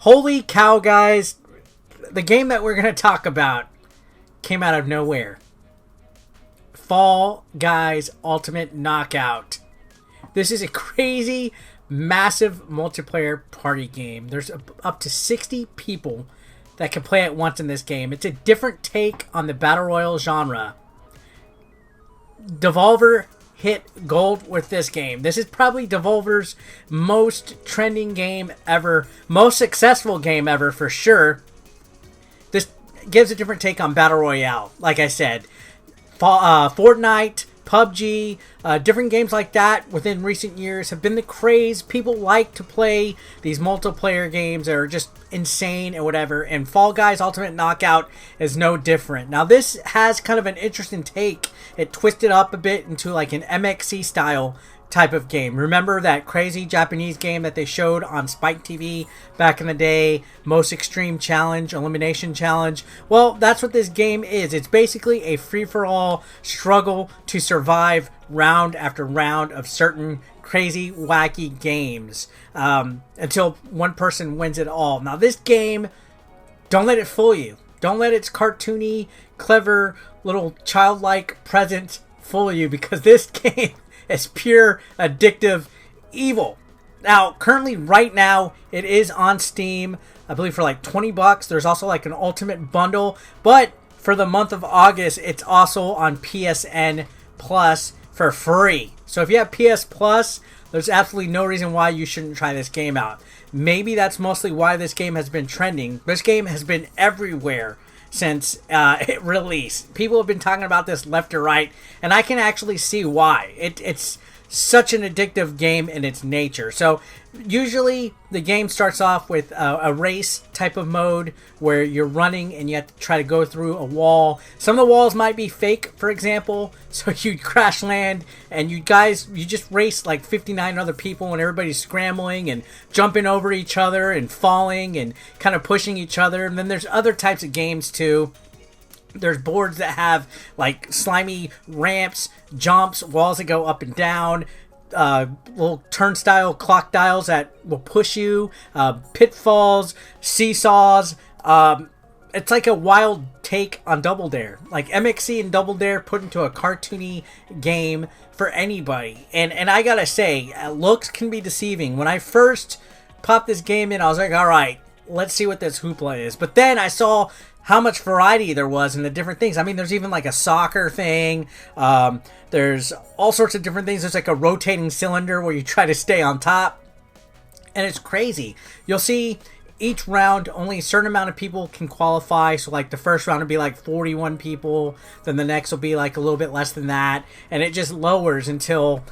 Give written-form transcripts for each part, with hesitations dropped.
Holy cow, guys. The game that we're going to talk about came out of nowhere. Fall Guys Ultimate Knockout. This is a crazy, massive multiplayer party game. There's up to 60 people that can play at once in this game. It's a different take on the Battle Royale genre. Devolver hit gold with this game. This is probably Devolver's most trending game ever, most successful game ever for sure. This gives a different take on Battle Royale. Like I said, Fortnite, PUBG, different games like that within recent years have been the craze. People like to play these multiplayer games that are just insane and whatever, and Fall Guys Ultimate Knockout is no different. Now this has kind of an interesting take. It twisted up a bit into like an MXC style type of game. Remember that crazy Japanese game that they showed on Spike TV back in the day, Most Extreme Challenge, Elimination Challenge? Well, that's what this game is. It's basically a free-for-all struggle to survive round after round of certain crazy, wacky games until one person wins it all. Now this game, don't let it fool you. Don't let its cartoony, clever, little childlike presence fool you, because this game is pure addictive evil. Now, currently, right now, it is on Steam, I believe for like $20. There's also like an ultimate bundle, but for the month of August, it's also on PSN Plus for free. So if you have PS Plus, there's absolutely no reason why you shouldn't try this game out. Maybe that's mostly why this game has been trending. This game has been everywhere since it released. People have been talking about this left or right, and I can actually see why. It's such an addictive game in its nature. So usually the game starts off with a race type of mode where you're running and you have to try to go through a wall. Some of the walls might be fake, for example, so you crash land and you just race like 59 other people and everybody's scrambling and jumping over each other and falling and kind of pushing each other. And then there's other types of games too. There's boards that have like slimy ramps, jumps, walls that go up and down, little turnstile clock dials that will push you, pitfalls, seesaws. It's like a wild take on Double Dare. Like MXC and Double Dare put into a cartoony game for anybody. And I gotta say, looks can be deceiving. When I first popped this game in, I was like, all right, let's see what this hoopla is. But then I saw how much variety there was in the different things. I mean, there's even like a soccer thing. There's all sorts of different things. There's like a rotating cylinder where you try to stay on top. And it's crazy. You'll see each round only a certain amount of people can qualify. So like the first round will be like 41 people. Then the next will be like a little bit less than that. And it just lowers until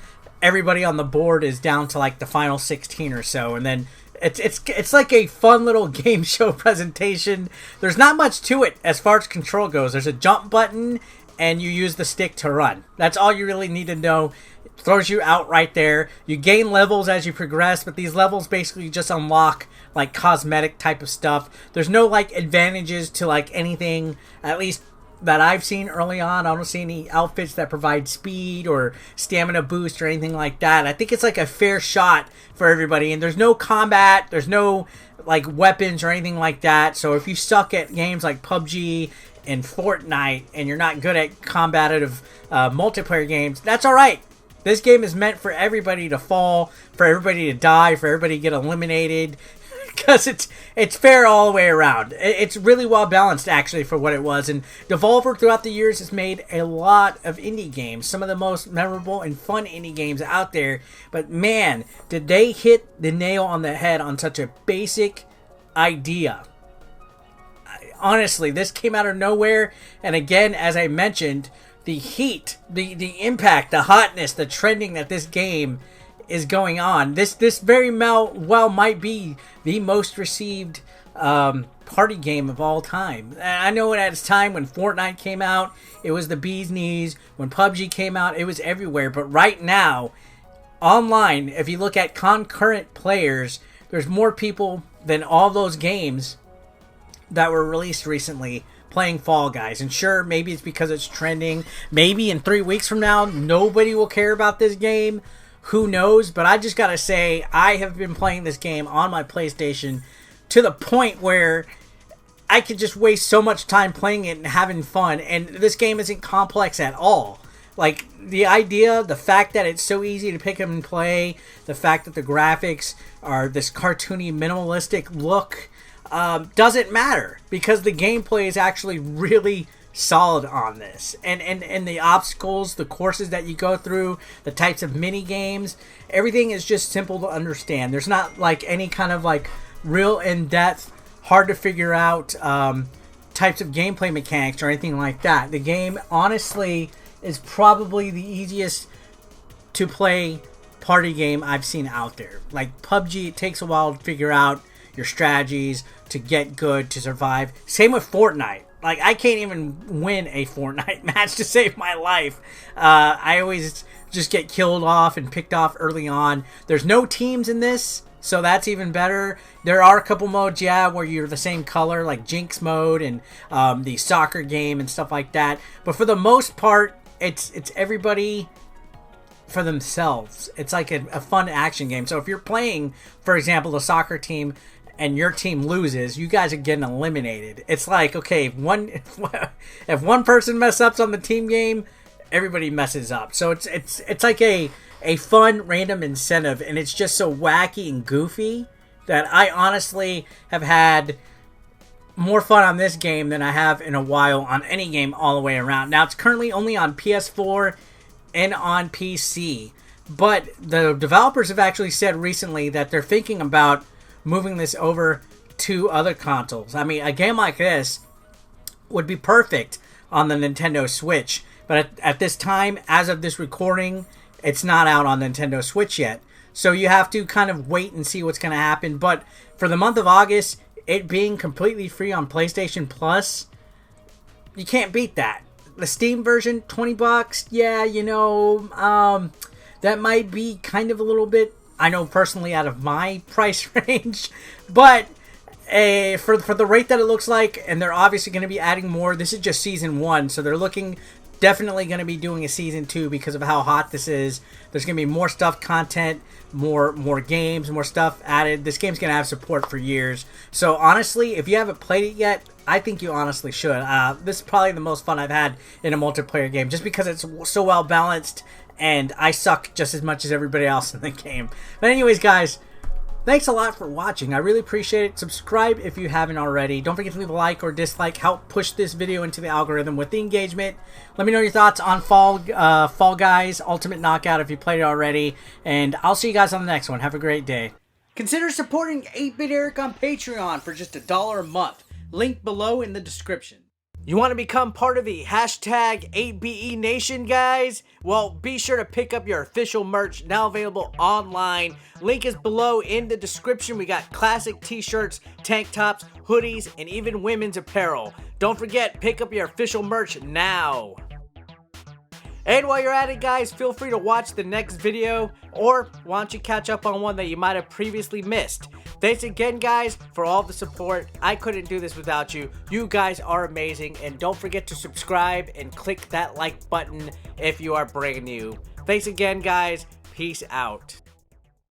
everybody on the board is down to like the final 16 or so. And then It's like a fun little game show presentation. There's not much to it as far as control goes. There's a jump button, and you use the stick to run. That's all you really need to know. It throws you out right there. You gain levels as you progress, but these levels basically just unlock like cosmetic type of stuff. There's no like advantages to like anything, at least that I've seen early on. I don't see any outfits that provide speed or stamina boost or anything like that. I think it's like a fair shot for everybody, and there's no combat, there's no like weapons or anything like that. So if you suck at games like PUBG and Fortnite and you're not good at combative multiplayer games, that's all right. This game is meant for everybody to fall, for everybody to die, for everybody to get eliminated, because it's fair all the way around. It's really well balanced, actually, for what it was. And Devolver, throughout the years, has made a lot of indie games. Some of the most memorable and fun indie games out there. But man, did they hit the nail on the head on such a basic idea. Honestly, this came out of nowhere. And again, as I mentioned, the heat, the impact, the hotness, the trending that this game is going on. This very well might be the most received party game of all time. I know at its time when Fortnite came out, it was the bee's knees. When PUBG came out, it was everywhere. But right now, online, if you look at concurrent players, there's more people than all those games that were released recently playing Fall Guys. And sure, maybe it's because it's trending. Maybe in 3 weeks from now, nobody will care about this game. Who knows? But I just gotta say, I have been playing this game on my PlayStation to the point where I could just waste so much time playing it and having fun. And this game isn't complex at all. Like, the idea, the fact that it's so easy to pick up and play, the fact that the graphics are this cartoony, minimalistic look, doesn't matter. Because the gameplay is actually really solid on this. And the obstacles, the courses that you go through, the types of mini games, everything is just simple to understand. There's not, like, any kind of, like, real in-depth, hard to figure out types of gameplay mechanics or anything like that. The game, honestly, is probably the easiest to play party game I've seen out there. Like PUBG, it takes a while to figure out your strategies, to get good, to survive. Same with Fortnite. Like, I can't even win a Fortnite match to save my life. I always just get killed off and picked off early on. There's no teams in this, so that's even better. There are a couple modes, yeah, where you're the same color, like Jinx mode and the soccer game and stuff like that. But for the most part, it's everybody for themselves. It's like a fun action game. So if you're playing, for example, the soccer team and your team loses, you guys are getting eliminated. It's like, okay, if one person messes up on the team game, everybody messes up. So it's like a fun random incentive, and it's just so wacky and goofy that I honestly have had more fun on this game than I have in a while on any game all the way around. Now, it's currently only on PS4 and on PC, but the developers have actually said recently that they're thinking about moving this over to other consoles. I mean, a game like this would be perfect on the Nintendo Switch, but at this time, as of this recording, it's not out on Nintendo Switch yet. So you have to kind of wait and see what's going to happen. But for the month of August, it being completely free on PlayStation Plus, you can't beat that. The Steam version, $20, yeah, you know, that might be kind of a little bit, I know personally, out of my price range, but for the rate that it looks like, and they're obviously going to be adding more. This is just Season 1, so they're definitely going to be doing a Season 2 because of how hot this is. There's going to be more stuff, content, more games, more stuff added. This game's going to have support for years. So honestly, if you haven't played it yet, I think you honestly should. This is probably the most fun I've had in a multiplayer game, just because it's so well balanced, and I suck just as much as everybody else in the game. But anyways, guys, thanks a lot for watching. I really appreciate it. Subscribe if you haven't already. Don't forget to leave a like or dislike. Help push this video into the algorithm with the engagement. Let me know your thoughts on Fall Guys Ultimate Knockout if you played it already. And I'll see you guys on the next one. Have a great day. Consider supporting 8-Bit Eric on Patreon for just $1 a month. Link below in the description. You want to become part of the hashtag 8BE Nation, guys? Well, be sure to pick up your official merch, now available online. Link is below in the description. We got classic t-shirts, tank tops, hoodies, and even women's apparel. Don't forget, pick up your official merch now. And while you're at it, guys, feel free to watch the next video, or why don't you catch up on one that you might have previously missed. Thanks again, guys, for all the support. I couldn't do this without you. You guys are amazing, and don't forget to subscribe and click that like button if you are brand new. Thanks again, guys. Peace out.